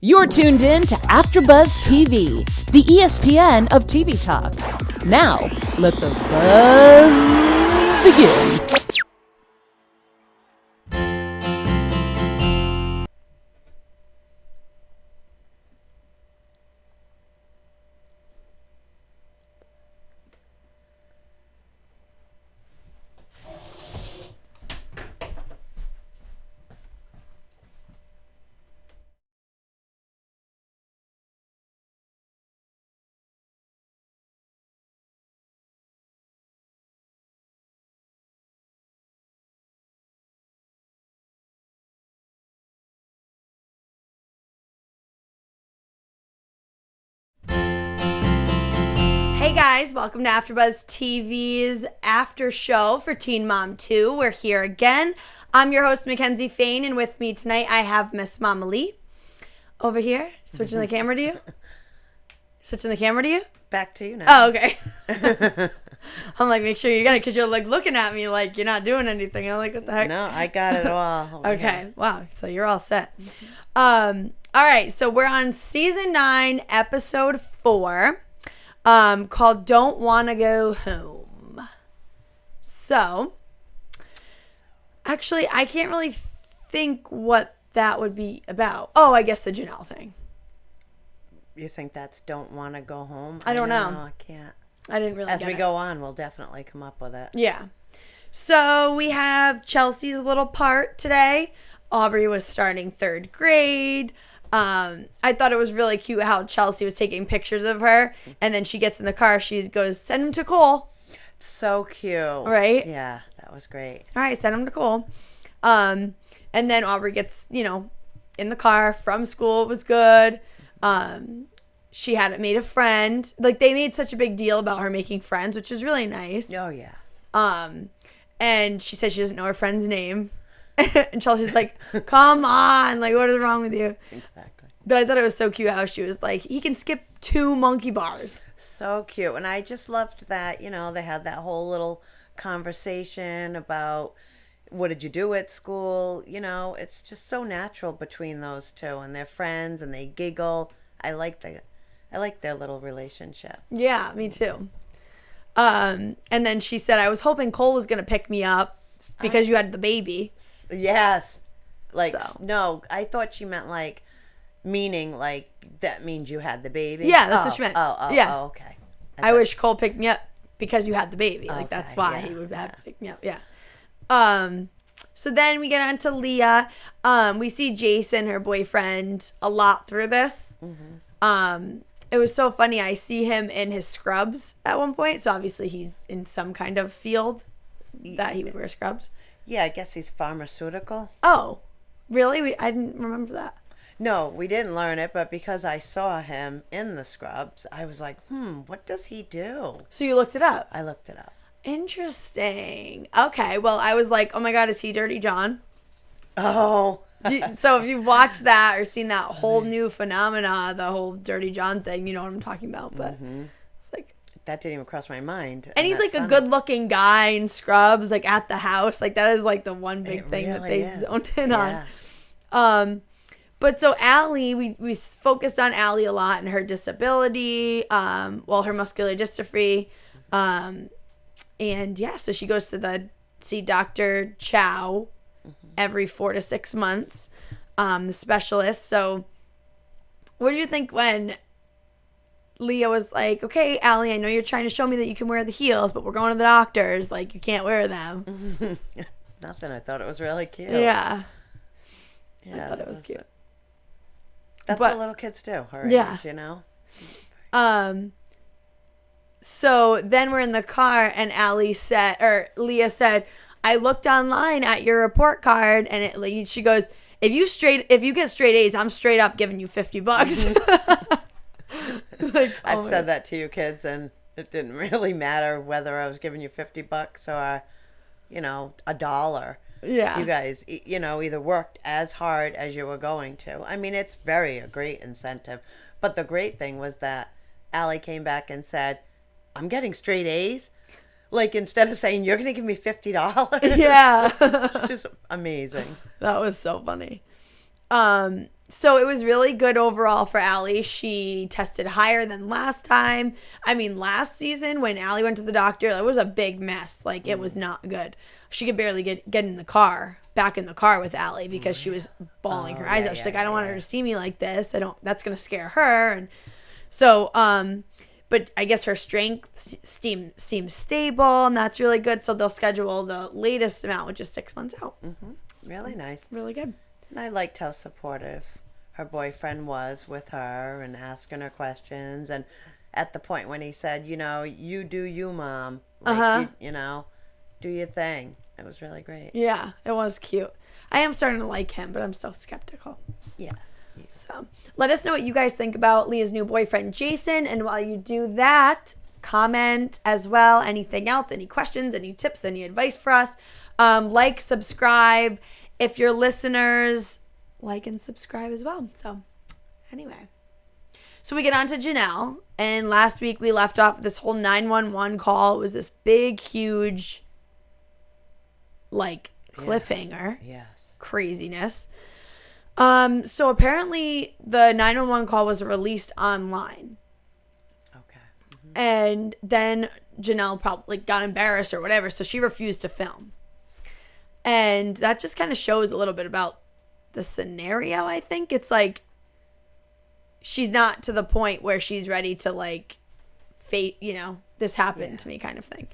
You're tuned in to AfterBuzz TV, the ESPN of TV talk. Now, let the buzz begin. Hey guys, welcome to AfterBuzz TV's After Show for Teen Mom 2. We're here again. I'm your host, Mackenzie Fain, and with me tonight I have Miss Mama Lee over here. Switching the camera to you? Switching the camera to you? Back to you now. Oh, okay. I'm like, make sure you got it, because you're like looking at me like you're not doing anything. I'm like, what the heck? No, I got it all. Okay, Yeah. wow, so you're all set. All right, so we're on Season 9, Episode 4. Called Don't Wanna Go Home. So, actually, I can't really think what that would be about. Oh, I guess the Janelle thing. You think that's Don't Want to Go Home? I don't know. No, I can't. I didn't really As get we it. go on, we'll definitely come up with it. Yeah. So, we have Chelsea's little part today. Aubrey was starting 3rd grade. I thought it was really cute how Chelsea was taking pictures of her, and then she gets in the car, she goes, send him to Cole. So cute. Right? Yeah, that was great. All right, send him to Cole. And then Aubrey gets, in the car from school. It was good. She had made a friend. Like, they made such a big deal about her making friends, which is really nice. Oh, yeah. And she said she doesn't know her friend's name. And Chelsea's like, come on, like, what is wrong with you? Exactly. But I thought it was so cute how she was like, he can skip 2 monkey bars. So cute. And I just loved that, they had that whole little conversation about what did you do at school? It's just so natural between those two, and they're friends and they giggle. I like their little relationship. Yeah, me too. And then she said, I was hoping Cole was going to pick me up because you had the baby. Yes. So. No, I thought she meant meaning that means you had the baby. Yeah, that's what she meant. Yeah. Oh, okay. I wish Cole picked me up because you had the baby. Like, that's why he would have to pick me up. Yeah. So then we get on to Leah. We see Jason, her boyfriend, a lot through this. Mm-hmm. It was so funny. I see him in his scrubs at one point. So obviously he's in some kind of field that he would wear scrubs. Yeah, I guess he's pharmaceutical. Oh, really? I didn't remember that. No, we didn't learn it, but because I saw him in the scrubs, I was like, what does he do? So you looked it up? I looked it up. Interesting. Okay, well, I was like, oh my God, is he Dirty John? Oh. So if you've watched that or seen that whole new phenomena, the whole Dirty John thing, you know what I'm talking about. But it's like, that didn't even cross my mind. and he's like a good-looking guy in scrubs, like at the house. Like, that is like the one big thing that they zoned in on. But so Allie, we focused on Allie a lot and her disability, her muscular dystrophy. And yeah, so she goes to see Dr. Chow every 4 to 6 months, the specialist. So what do you think when Leah was like, okay, Allie, I know you're trying to show me that you can wear the heels, but we're going to the doctors. Like, you can't wear them. Nothing. I thought it was really cute. Yeah. I thought it was cute. That's what little kids do. Her age, So then we're in the car, and Leah said, I looked online at your report card, and she goes, if you get straight A's, I'm straight up giving you $50. Like, I've said that to you kids, and it didn't really matter whether I was giving you $50 or, $1. Yeah. You guys, either worked as hard as you were going to. I mean, it's a great incentive. But the great thing was that Allie came back and said, I'm getting straight A's. Like, instead of saying, you're going to give me $50. Yeah. It's just amazing. That was so funny. So it was really good overall for Allie. She tested higher than last time. I mean, last season when Allie went to the doctor, it was a big mess. Like, it was not good. She could barely get in the car, back in the car with Allie because she was bawling her eyes out. She's like, I don't want her to see me like this. That's going to scare her. And so, but I guess her strength seems stable, and that's really good. So they'll schedule the latest amount, which is 6 months out. Really nice. Really good. And I liked how supportive her boyfriend was with her and asking her questions. And at the point when he said, you do you, Mom. Like, you do your thing. It was really great. Yeah, it was cute. I am starting to like him, but I'm still skeptical. Yeah. So let us know what you guys think about Leah's new boyfriend, Jason. And while you do that, comment as well. Anything else, any questions, any tips, any advice for us. Like, subscribe. If you're listeners, like and subscribe as well. So anyway. So we get on to Janelle. And last week we left off this whole 911 call. It was this big, huge, cliffhanger. Yes. Craziness. So apparently the 911 call was released online. Okay. And then Janelle probably got embarrassed or whatever, so she refused to film. And that just kind of shows a little bit about the scenario, I think. It's like she's not to the point where she's ready to fate, this happened to me kind of thing.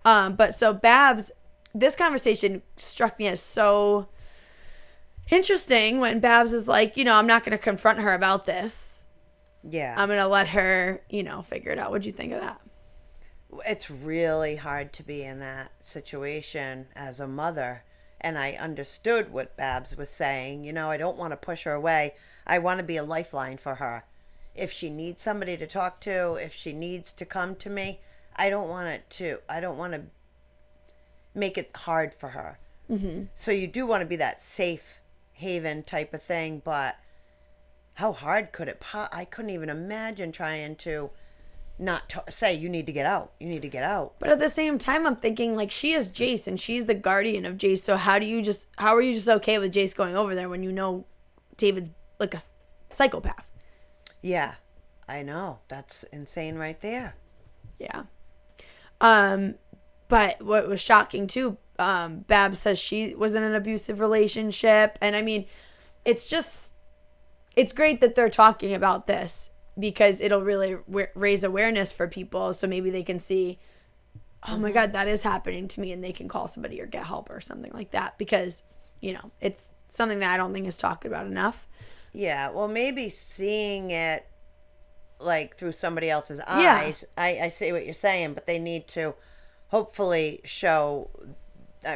But so Babs, this conversation struck me as so interesting when Babs is like, I'm not going to confront her about this. Yeah. I'm going to let her, figure it out. What'd you think of that? It's really hard to be in that situation as a mother. And I understood what Babs was saying. I don't want to push her away. I want to be a lifeline for her. If she needs somebody to talk to, if she needs to come to me, I don't want to make it hard for her. Mm-hmm. So you do want to be that safe haven type of thing, but how hard could it I couldn't even imagine trying to not say you need to get out. But at the same time, I'm thinking she is Jace and she's the guardian of Jace. So how are you just okay with Jace going over there when David's like a psychopath? Yeah, I know. That's insane right there. Yeah. But what was shocking too, Babs says she was in an abusive relationship. And I mean, it's great that they're talking about this because it'll really raise awareness for people. So maybe they can see, oh my God, that is happening to me. And they can call somebody or get help or something like that because, it's something that I don't think is talked about enough. Yeah. Well, maybe seeing it through somebody else's eyes. Yeah. I see what you're saying, but they need to hopefully show,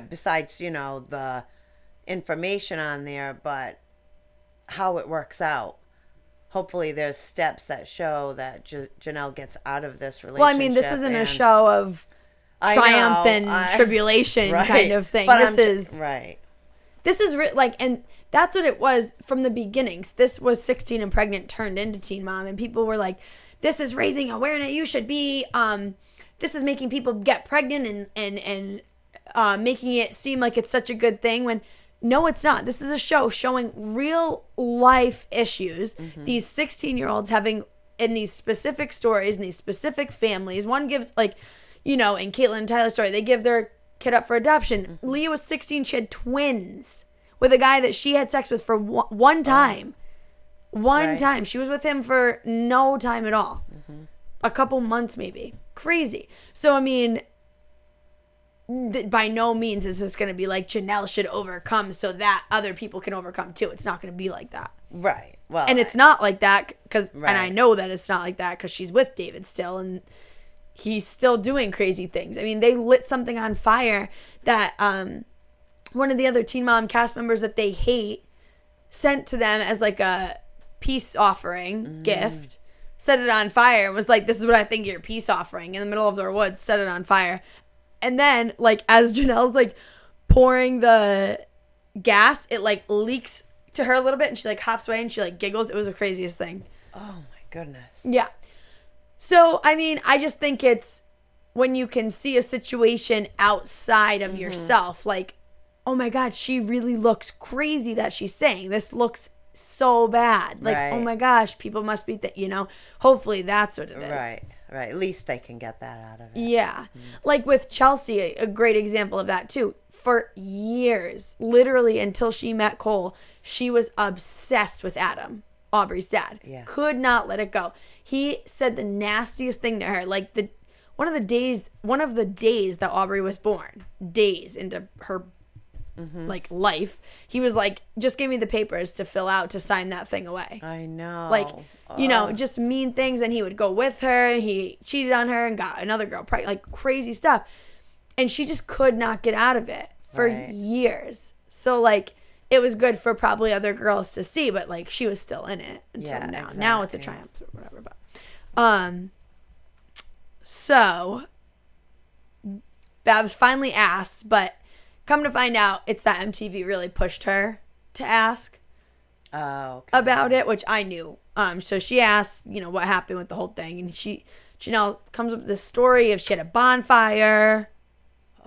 besides, the information on there, but how it works out. Hopefully there's steps that show that Janelle gets out of this relationship. Well, I mean, this isn't a show of triumph and tribulation kind of thing. But This is and that's what it was from the beginnings. This was 16 and pregnant turned into Teen Mom, and people were like, this is raising awareness. You should be, this is making people get pregnant and making it seem like it's such a good thing when no, it's not. This is a show showing real life issues. Mm-hmm. These 16-year-olds having in these specific stories and these specific families. One gives in Kailyn and Tyler's story, they give their kid up for adoption. Mm-hmm. Leah was 16. She had twins with a guy that she had sex with for one time. One time. She was with him for no time at all. Mm-hmm. A couple months maybe. Crazy. So, I mean, by no means is this going to be like Janelle should overcome so that other people can overcome too. It's not going to be like that. Right. Well, and it's not like that and I know that it's not like that because she's with David still and he's still doing crazy things. I mean, they lit something on fire that one of the other Teen Mom cast members that they hate sent to them as a peace offering gift, set it on fire and was like, this is what I think your peace offering in the middle of their woods, set it on fire. And then, as Janelle's, pouring the gas, it, leaks to her a little bit, and she, hops away, and she, giggles. It was the craziest thing. Oh, my goodness. Yeah. So, I mean, I just think it's when you can see a situation outside of yourself, oh, my God, she really looks crazy that she's saying. This looks so bad. Like, Right. oh my gosh, people must be, hopefully that's what it is. Right. At least they can get that out of it. Yeah. Like with Chelsea, a great example of that too. For years, literally until she met Cole, she was obsessed with Adam, Aubrey's dad. Yeah. Could not let it go. He said the nastiest thing to her. Like one of the days that Aubrey was born, days into her like life, he was like, just give me the papers to fill out to sign that thing away. I know. Like, just mean things. And he would go with her. He cheated on her and got another girl pregnant, like crazy stuff. And she just could not get out of it for years. So like, it was good for probably other girls to see, but like she was still in it until now. Exactly. Now it's a triumph or whatever. But so Babs finally asks, but come to find out, it's that MTV really pushed her to ask about it, which I knew. So she asked, what happened with the whole thing, and Janelle comes up with this story of she had a bonfire.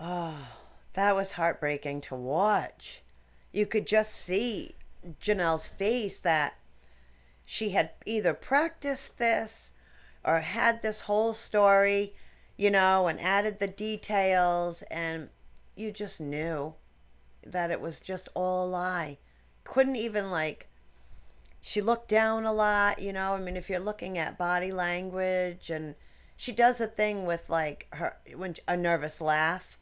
Oh, that was heartbreaking to watch. You could just see Janelle's face that she had either practiced this or had this whole story, and added the details, and you just knew that it was just all a lie. Couldn't even she looked down a lot, I mean, if you're looking at body language, and she does a thing with a nervous laugh.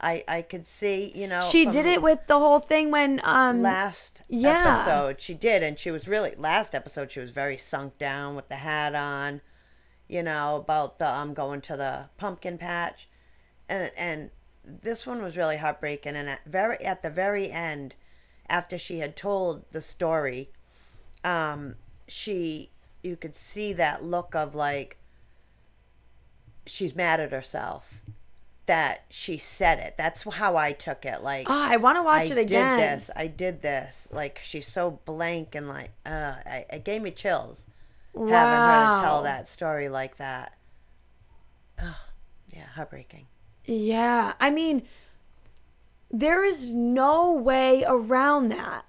I could see, She did it with the whole thing when last episode she did, and she was last episode she was very sunk down with the hat on, about the going to the pumpkin patch, and this one was really heartbreaking. And at the very end, after she had told the story, you could see that look of she's mad at herself that she said it. That's how I took it. I want to watch it again. I did this. She's so blank, and it gave me chills having her to tell that story like that. Oh, yeah, heartbreaking. Yeah, I mean, there is no way around that.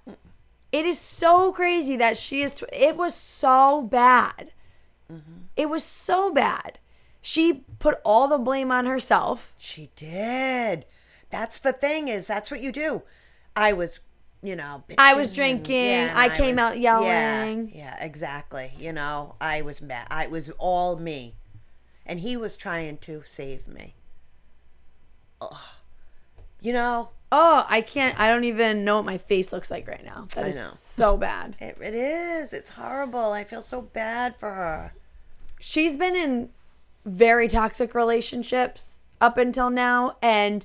It is so crazy that it was so bad. Mm-hmm. It was so bad. She put all the blame on herself. She did. That's the thing that's what you do. I was, I was drinking. I came out yelling. Yeah, exactly. I was mad. I was all me. And he was trying to save me. Oh, I can't. I don't even know what my face looks like right now. That is so bad. It is. It's horrible. I feel so bad for her. She's been in very toxic relationships up until now, and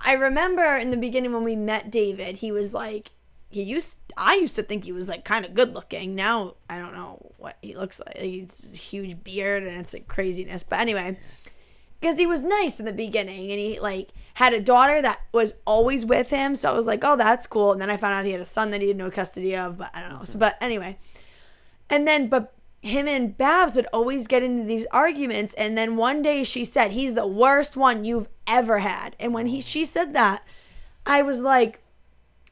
I remember in the beginning when we met David, he was I used to think he was kind of good looking. Now I don't know what he looks like. He's a huge beard and it's craziness. But anyway, because he was nice in the beginning, and he had a daughter that was always with him, so I was oh, that's cool. And then I found out he had a son that he had no custody of, but I don't know. So, but anyway, but him and Babs would always get into these arguments, and then one day she said, he's the worst one you've ever had. And when she said that, I was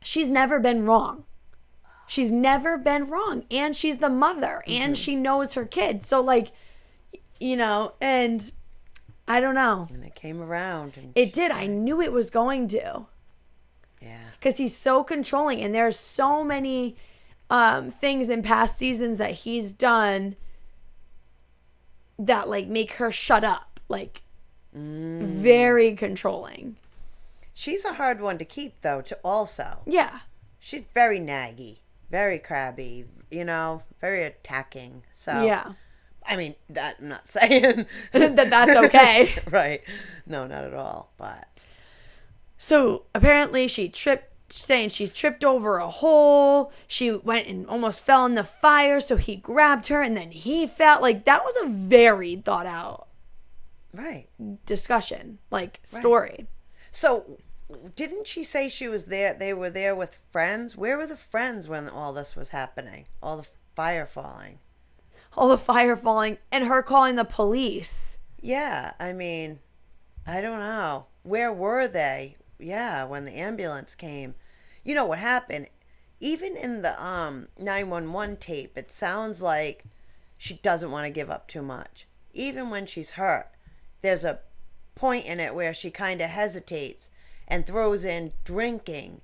she's never been wrong. She's never been wrong, and she's the mother, and she knows her kid. So and I don't know. And it came around. It did. I knew it was going to. Yeah. Because he's so controlling, and there's so many things in past seasons that he's done that make her shut up. Very controlling. She's a hard one to keep, though, also. Yeah. She's very naggy, very crabby, very attacking. So yeah. I mean, I'm not saying that's okay. Right. No, not at all. But so apparently she tripped over a hole. She went and almost fell in the fire, so he grabbed her, and then he fell. That was a very thought out discussion, story. Right. So didn't she say she was there? They were there with friends. Where were the friends when all this was happening? All the fire falling. All the fire falling and her calling the police. Yeah, I mean, I don't know. Where were they? Yeah, when the ambulance came. You know what happened? even in the 911 tape, it sounds like she doesn't want to give up too much. Even when she's hurt, there's a point in it where she kind of hesitates and throws in drinking,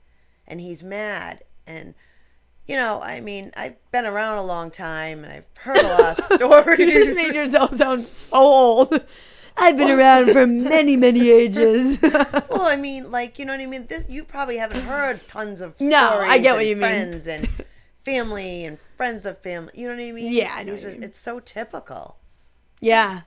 and he's mad. And, you know, I mean, I've been around a long time, and I've heard a lot of stories. You just made yourself sound so old. I've been around for many, many ages. Well, I mean, like, you know what I mean? You probably haven't heard tons of stories. No, I get what you mean. Friends and family and friends of family. You know what I mean? Yeah, I know what you mean. It's so typical. Yeah.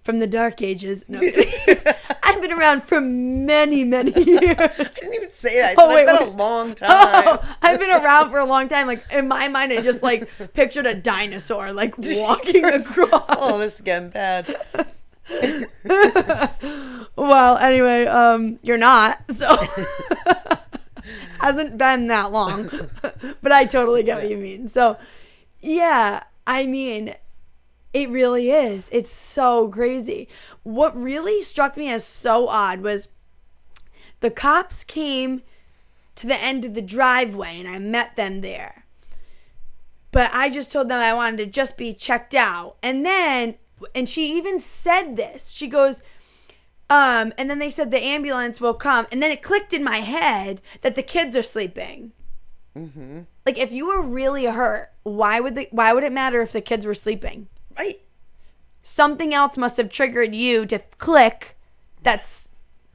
From the dark ages. No, I've been around for many, many years. I didn't even say that. It's been a long time. Oh, I've been around for a long time. Like, in my mind, I just, like, pictured a dinosaur, like, walking across. Oh, this is getting bad. Well, anyway, you're not, so hasn't been that long, but I totally get what you mean. So, yeah, I mean, it really is. It's so crazy. What really struck me as so odd was the cops came to the end of the driveway, and I met them there. But I just told them I wanted to just be checked out. And she even said this. She goes, and then they said the ambulance will come. And then it clicked in my head that the kids are sleeping. Mm-hmm. Like, if you were really hurt, why would it matter if the kids were sleeping? Right. Something else must have triggered you to click that's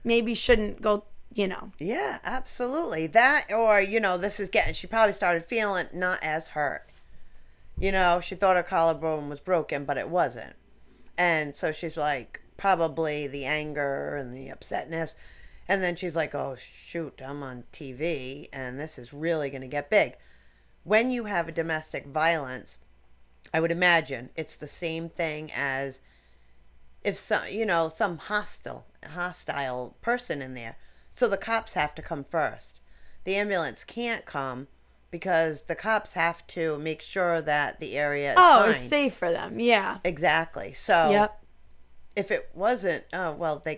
maybe shouldn't go, you know. Yeah, absolutely. That, or, you know, she probably started feeling not as hurt. You know, she thought her collarbone was broken, but it wasn't. And so she's like, probably the anger and the upsetness. And then she's like, oh, shoot, I'm on TV, and this is really going to get big. When you have a domestic violence, I would imagine it's the same thing as if some hostile person in there. So the cops have to come first. The ambulance can't come because the cops have to make sure that the area is fine. It's safe for them. Yeah. Exactly. So yep. If it wasn't,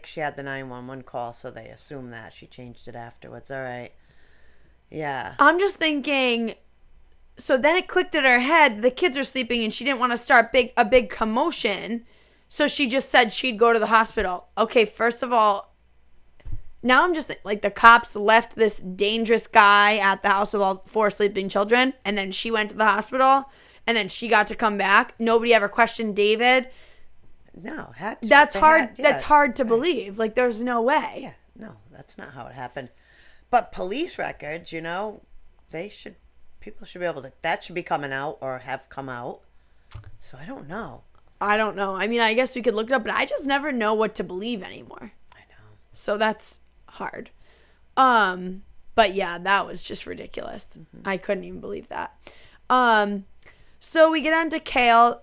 she had the 911 call, so they assume that. She changed it afterwards. All right. Yeah. I'm just thinking, so then it clicked in her head, the kids are sleeping and she didn't want to start a big commotion. So she just said she'd go to the hospital. Okay, first of all, now I'm just like, the cops left this dangerous guy at the house with all 4 sleeping children, and then she went to the hospital, and then she got to come back. Nobody ever questioned David. No, had to. That's hard. That's hard to believe. Like, there's no way. Yeah, no, that's not how it happened. But police records, you know, people should be able to. That should be coming out or have come out. So I don't know. I mean, I guess we could look it up, but I just never know what to believe anymore. I know. So that's hard. But yeah, that was just ridiculous. Mm-hmm. I couldn't even believe that. So we get on to Kale.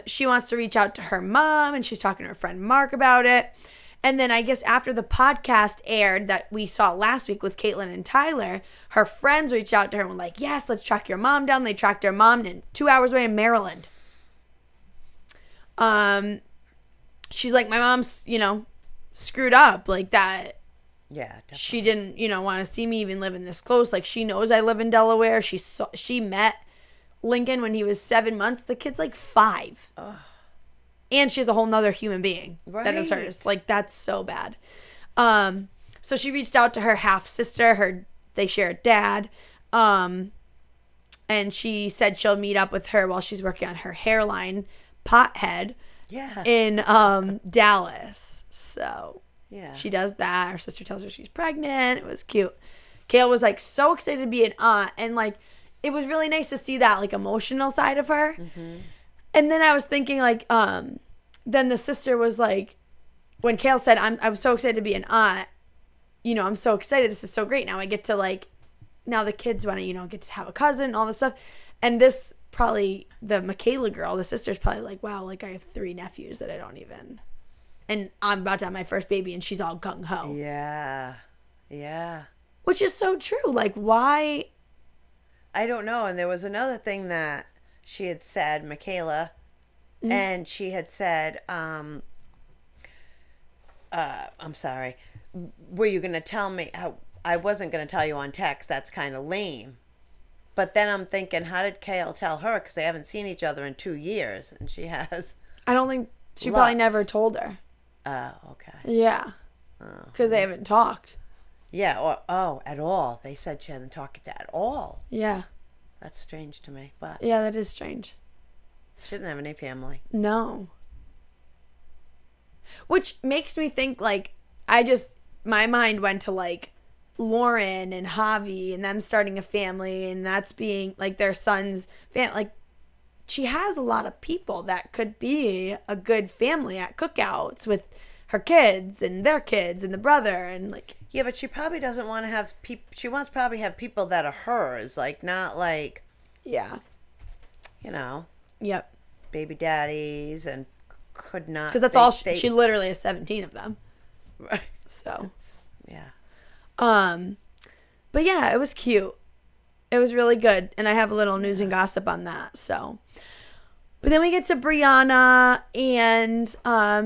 She wants to reach out to her mom, and she's talking to her friend Mark about it. And then I guess after the podcast aired that we saw last week with Caitlyn and Tyler, her friends reached out to her and were like, yes, let's track your mom down. They tracked her mom 2 hours away in Maryland. She's like, my mom's, screwed up like that. Yeah, definitely. She didn't, want to see me even living this close. Like, she knows I live in Delaware. She met Lincoln when he was 7 months. The kid's like 5. Ugh. And she's a whole nother human being that is hers. Like, that's so bad. So she reached out to her half sister. They share a dad. And she said she'll meet up with her while she's working on her hairline pothead. Yeah. In Dallas. So yeah, she does that. Her sister tells her she's pregnant. It was cute. Kale was like so excited to be an aunt, and like it was really nice to see that like emotional side of her. Mm-hmm. And then I was thinking like, then the sister was like, when Kale said, I'm so excited to be an aunt, I'm so excited. This is so great. Now I get to like, now the kids want to, get to have a cousin and all this stuff. And this probably, the Michaela girl, the sister's probably like, wow, like I have 3 nephews that I don't even, and I'm about to have my first baby and she's all gung-ho. Yeah. Yeah. Which is so true. Like, why? I don't know. And there was another thing that she had said, Michaela, and she had said, I'm sorry, were you going to tell me how I wasn't going to tell you on text? That's kind of lame. But then I'm thinking, how did Kale tell her? Because they haven't seen each other in 2 years, and she has. I don't think she Lots. probably never told her. Oh, okay. Yeah. Because they haven't talked. Yeah, or, at all. They said she hasn't talked at all. Yeah. That's strange to me, but Yeah, that is strange. she didn't have any family. No. Which makes me think, like, my mind went to, like, Lauren and Javi and them starting a family, and that's being, like, their son's family. Like, she has a lot of people that could be a good family at cookouts with her kids and their kids and the brother and, like... Yeah, but she probably doesn't want to have people... She wants to probably have people that are hers, like, not, like... Yeah. You know... Yep. Baby daddies and could not... Because that's all... She literally has 17 of them. Right. So... Yeah. But yeah, it was cute. It was really good. And I have a little news and gossip on that, so. But then we get to Briana, and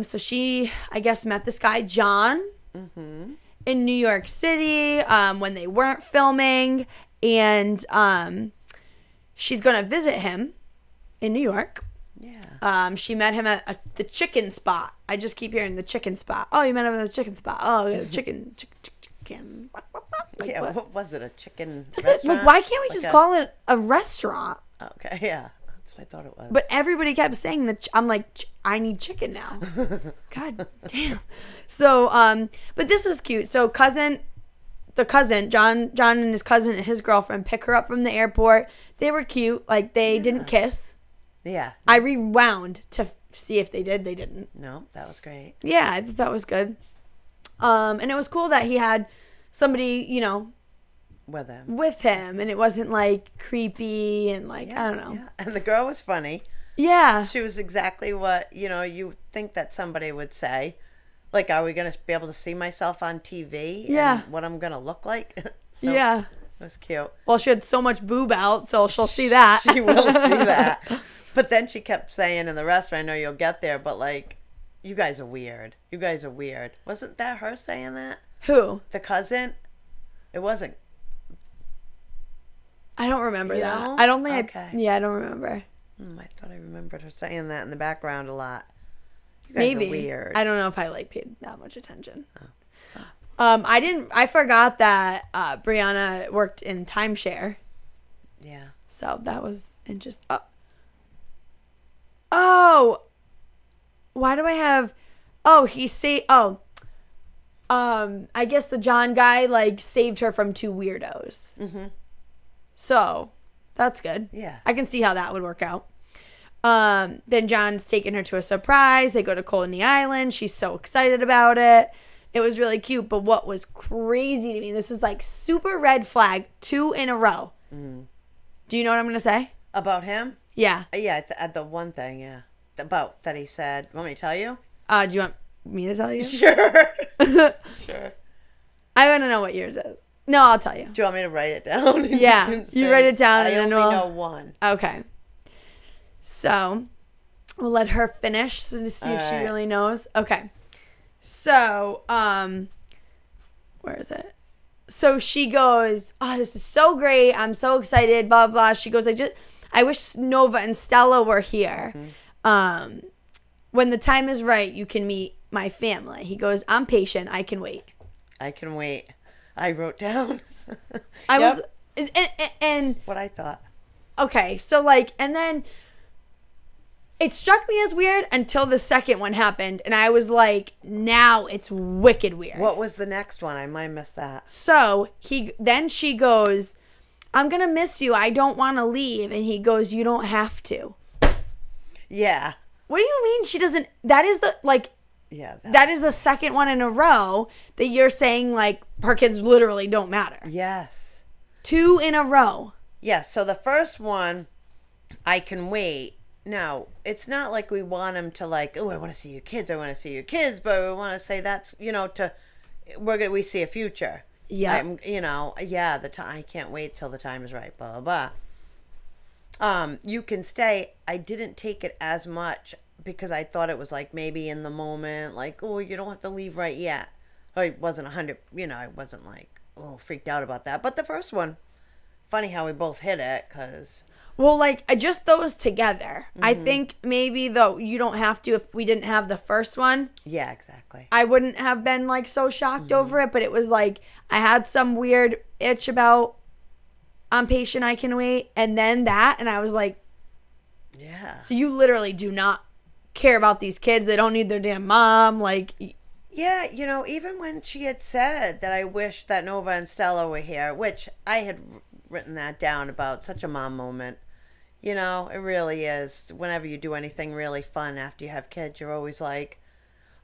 so she, I guess, met this guy, John, in New York City when they weren't filming. And she's going to visit him in New York. Yeah. She met him at the chicken spot. I just keep hearing the chicken spot. Oh, you met him at the chicken spot. Oh, the chicken. Like, yeah, what was it, a chicken restaurant? Like, why can't we just call it a restaurant? Okay, yeah. That's what I thought it was. But everybody kept saying that. I'm like, I need chicken now. God damn. So, but this was cute. So John and his cousin and his girlfriend pick her up from the airport. They were cute. Like, they didn't kiss. Yeah. I rewound to see if they did. They didn't. No, that was great. Yeah, I thought that was good. And it was cool that he had somebody, you know, with him, and it wasn't like creepy and like, I don't know. Yeah. And the girl was funny. Yeah. She was exactly what, you know, you think that somebody would say. Like, are we going to be able to see myself on TV? Yeah. And what I'm going to look like? So, yeah. It was cute. Well, she had so much boob out, so she'll see that. She will see that. But then she kept saying in the restaurant, I know you'll get there, but like, you guys are weird. You guys are weird. Wasn't that her saying that? Who? The cousin? It wasn't. I don't remember You that. don't? I don't think Okay. I don't remember. I thought I remembered her saying that in the background a lot. You guys Maybe. are weird. I don't know if I like paid that much attention. I forgot that Briana worked in timeshare. Yeah. So that was interesting. Oh. Why do I have... I guess the John guy, like, saved her from two weirdos. Mm-hmm. So, that's good. Yeah. I can see how that would work out. Then John's taking her to a surprise. They go to Coney Island. She's so excited about it. It was really cute. But what was crazy to me, this is like super red flag, 2 in a row. Mm-hmm. Do you know what I'm going to say? About him? Yeah. Yeah, the one thing, yeah. About that he said. Want me to tell you? Do you want me to tell you? Sure. Sure. I want to know what yours is. No, I'll tell you. Do you want me to write it down? Yeah, you write it down. I and then only we'll... know one. Okay. So, we'll let her finish to see if she really knows. Okay. So, where is it? So she goes, oh, this is so great. I'm so excited, blah, blah. She goes, I wish Nova and Stella were here. Mm-hmm. When the time is right, you can meet my family. He goes, I'm patient. I can wait. I can wait. I wrote down. I was, and what I thought. Okay, so like, and then it struck me as weird until the second one happened, and I was like, now it's wicked weird. What was the next one? I might have missed that. So she goes, I'm gonna miss you. I don't want to leave, and he goes, you don't have to. Yeah. What do you mean she doesn't? That is the like. Yeah. That is the second one in a row that you're saying like her kids literally don't matter. Yes. 2 in a row. Yeah. So the first one, I can wait. Now, it's not like we want him to like, oh, I want to see your kids. I want to see your kids. But we want to say that's, you know, we see a future. Yeah. You know, yeah, I can't wait till the time is right, blah, blah, blah. You can stay. I didn't take it as much because I thought it was like maybe in the moment, like, oh, you don't have to leave right yet. I wasn't 100, you know, I wasn't like, oh, freaked out about that. But the first one, funny how we both hit it, because... Well, like, just those together. I think maybe, though, you don't have to if we didn't have the first one. Yeah, exactly. I wouldn't have been, like, so shocked over it, but it was like I had some weird itch about I'm Patient, I Can Wait, and then that, and I was like, yeah. So you literally do not care about these kids. They don't need their damn mom. Like, yeah, you know, even when she had said that I wish that Nova and Stella were here, which I had written that down about, such a mom moment. You know, it really is. Whenever you do anything really fun after you have kids, you're always like,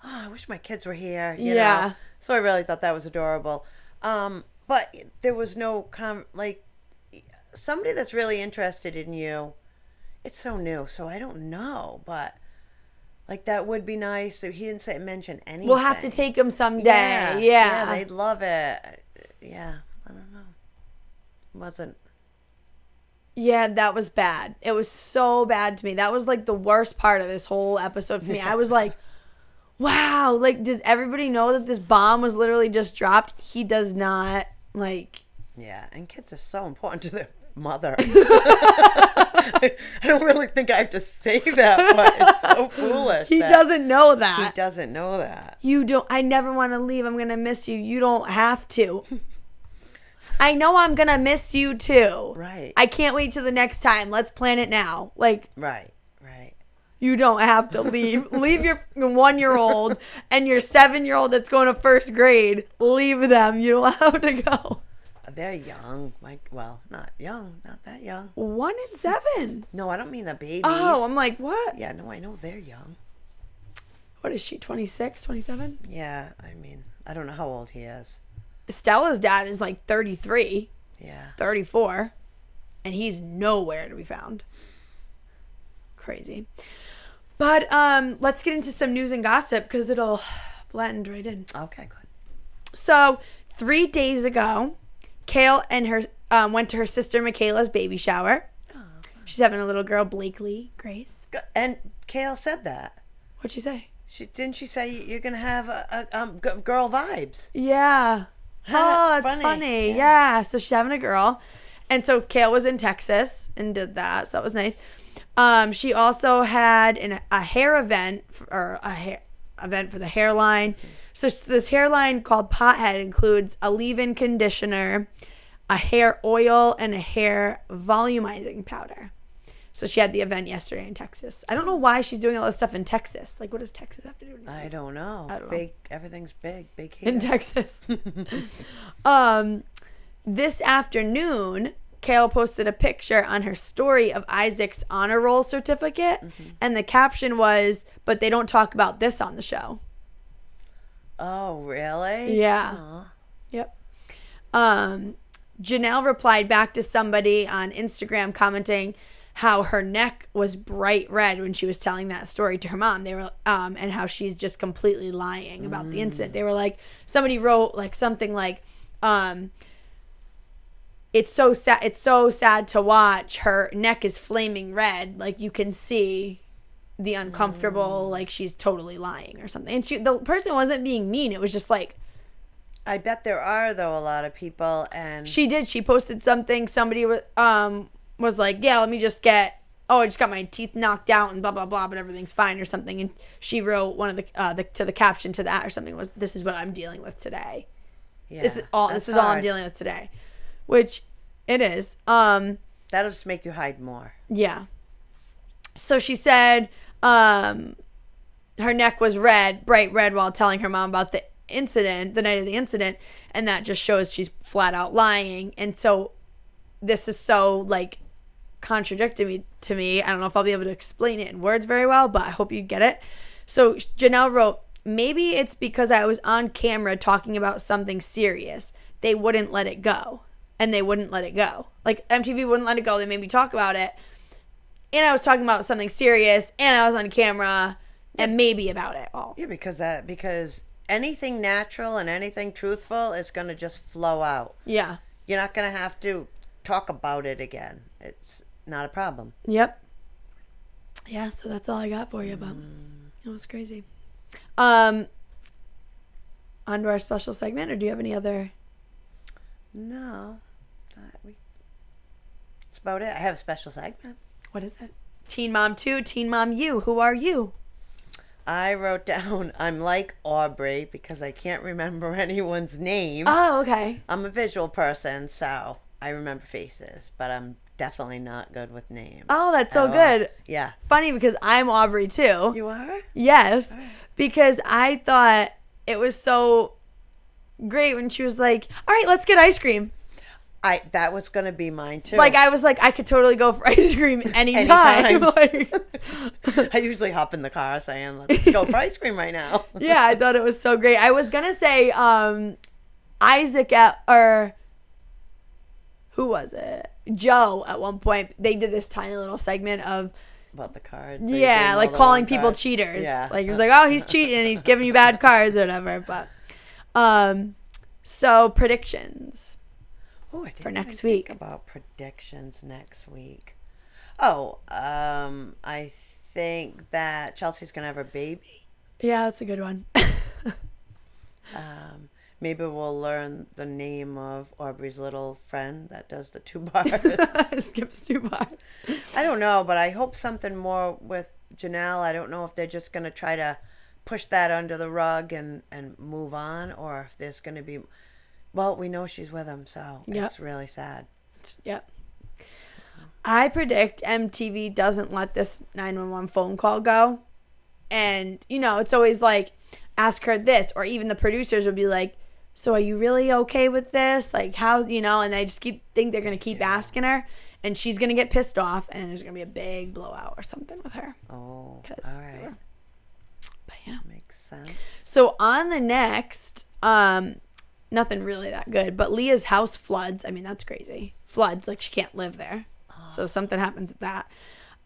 oh, I wish my kids were here. You know? So I really thought that was adorable. But there was no, like, somebody that's really interested in you, it's so new, so I don't know, but, like, that would be nice. He didn't mention anything. We'll have to take them someday. Yeah, they'd love it. Yeah, I don't know. Wasn't. Yeah, that was bad. It was so bad to me. That was, like, the worst part of this whole episode for me. I was like, wow, like, does everybody know that this bomb was literally just dropped? He does not, like... Yeah, and kids are so important to their mother. I don't really think I have to say that, but it's so foolish. He doesn't know that. He doesn't know that. You don't... I never want to leave. I'm going to miss you. You don't have to. I know I'm going to miss you too. Right. I can't wait till the next time. Let's plan it now. Like, right. You don't have to leave. Leave your 1-year-old and your 7-year-old that's going to first grade. Leave them. You don't have to go. They're young. Like, well, not young. Not that young. 1 and 7. No, I don't mean the babies. Oh, I'm like, what? Yeah, no, I know they're young. What is she, 26, 27? Yeah, I mean, I don't know how old he is. Stella's dad is like 33. Yeah. 34. And he's nowhere to be found. Crazy. But let's get into some news and gossip because it'll blend right in. Okay, good. So 3 days ago, Kail and her went to her sister Michaela's baby shower. Oh, she's having a little girl, Blakely Grace. And Kail said that. What'd she say? Didn't she say you're gonna have girl vibes? Yeah. Oh, it's funny. Yeah. So she's having a girl, and so Kail was in Texas and did that. So that was nice. She also had a hair event for the hairline. So this hairline called Pothead includes a leave-in conditioner, a hair oil, and a hair volumizing powder. So she had the event yesterday in Texas. I don't know why she's doing all this stuff in Texas. Like, what does Texas have to do with anything? I don't know. Everything's big here. In Texas. This afternoon, Kail posted a picture on her story of Isaac's honor roll certificate, and the caption was, "But they don't talk about this on the show." Oh, really? Yeah. Aww. Yep. Janelle replied back to somebody on Instagram commenting how her neck was bright red when she was telling that story to her mom. They were and how she's just completely lying about the incident. They were like, somebody wrote like something like, it's so sad to watch. Her neck is flaming red. Like, you can see the uncomfortable, like she's totally lying or something. And the person wasn't being mean. It was just like, I bet there are, though, a lot of people. And she posted something. Somebody was like, yeah, let me just I just got my teeth knocked out and blah, blah, blah, but everything's fine or something. And she wrote one of the caption to that or something was, "This is what I'm dealing with today." Yeah, this is all I'm dealing with today, which it is. That'll just make you hide more. Yeah. So she said her neck was red, bright red, while telling her mom about the incident, the night of the incident, and that just shows she's flat out lying. And so this is so like contradicting to me. I don't know if I'll be able to explain it in words very well, but I hope you get it. So Janelle wrote, "Maybe it's because I was on camera talking about something serious. They wouldn't let it go." And they wouldn't let it go. Like, MTV wouldn't let it go. They made me talk about it. And I was talking about something serious, and I was on camera, and maybe about it all. Yeah, because anything natural and anything truthful is going to just flow out. Yeah. You're not going to have to talk about it again. It's not a problem. Yep. Yeah, so that's all I got for you, but it was crazy. On to our special segment, or do you have any other? No. about it. I have a special segment. What is it? Teen Mom 2, Teen Mom U. Who are you? I wrote down, I'm like Aubrey because I can't remember anyone's name. Oh, okay. I'm a visual person, so I remember faces, but I'm definitely not good with names. Oh, that's so good. Yeah. Funny because I'm Aubrey too. You are? Yes. Because I thought it was so great when she was like, all right, let's get ice cream. That was going to be mine too. Like, I was like, I could totally go for ice cream anytime. Like, I usually hop in the car saying, let's go for ice cream right now. yeah, I thought it was so great. I was going to say Isaac or who was it? Joe at one point. They did this tiny little segment of about the cards. Yeah, like calling people cards. Cheaters. Yeah. Like, he was like, oh, he's cheating. He's giving you bad cards or whatever. But, so predictions. Oh, I didn't for next even week. think about predictions next week. Oh, I think that Chelsea's gonna have a baby. Yeah, that's a good one. Maybe we'll learn the name of Aubrey's little friend that does the 2 bars. Skips 2 bars. I don't know, but I hope something more with Janelle. I don't know if they're just gonna try to push that under the rug and move on, or if there's gonna be. Well, we know she's with him, so it's really sad. Yep. I predict MTV doesn't let this 911 phone call go. And, it's always like, ask her this. Or even the producers would be like, so are you really okay with this? Like, how, and they just think they're going to keep asking her. And she's going to get pissed off, and there's going to be a big blowout or something with her. Oh, all right. But yeah. Makes sense. So on the next... nothing really that good, but Leah's house floods. I mean, that's crazy. Floods, like she can't live there. So something happens with that.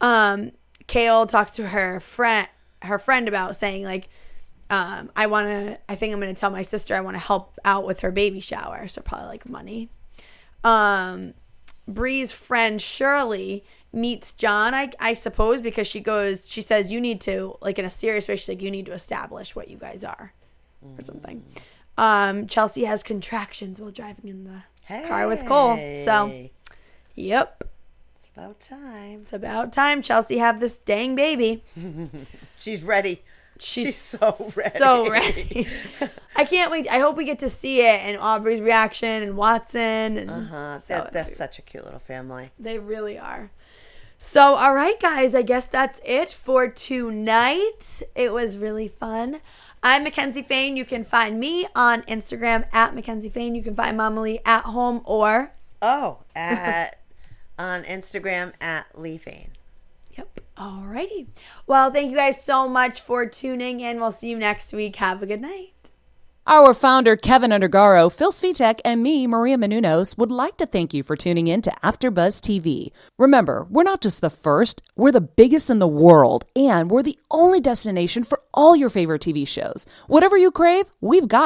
Kailyn talks to her friend about saying like, I think I'm going to tell my sister I want to help out with her baby shower. So probably like money. Bree's friend Shirley meets John, I suppose, because she says you need to, like in a serious way, she's like, you need to establish what you guys are or something. Chelsea has contractions while driving in the car with Cole. So, yep. It's about time. It's about time Chelsea have this dang baby. She's ready. She's so ready. So ready. I can't wait. I hope we get to see it and Aubrey's reaction and Watson. And They're such a cute little family. They really are. So, all right, guys. I guess that's it for tonight. It was really fun. I'm Mackenzie Fain. You can find me on Instagram at Mackenzie Fain. You can find Mama Lee at home or... on Instagram at Lee Fain. Yep. Alrighty. Well, thank you guys so much for tuning in. We'll see you next week. Have a good night. Our founder, Keven Undergaro, Phil Svitek, and me, Maria Menounos, would like to thank you for tuning in to AfterBuzz TV. Remember, we're not just the first, we're the biggest in the world, and we're the only destination for all your favorite TV shows. Whatever you crave, we've got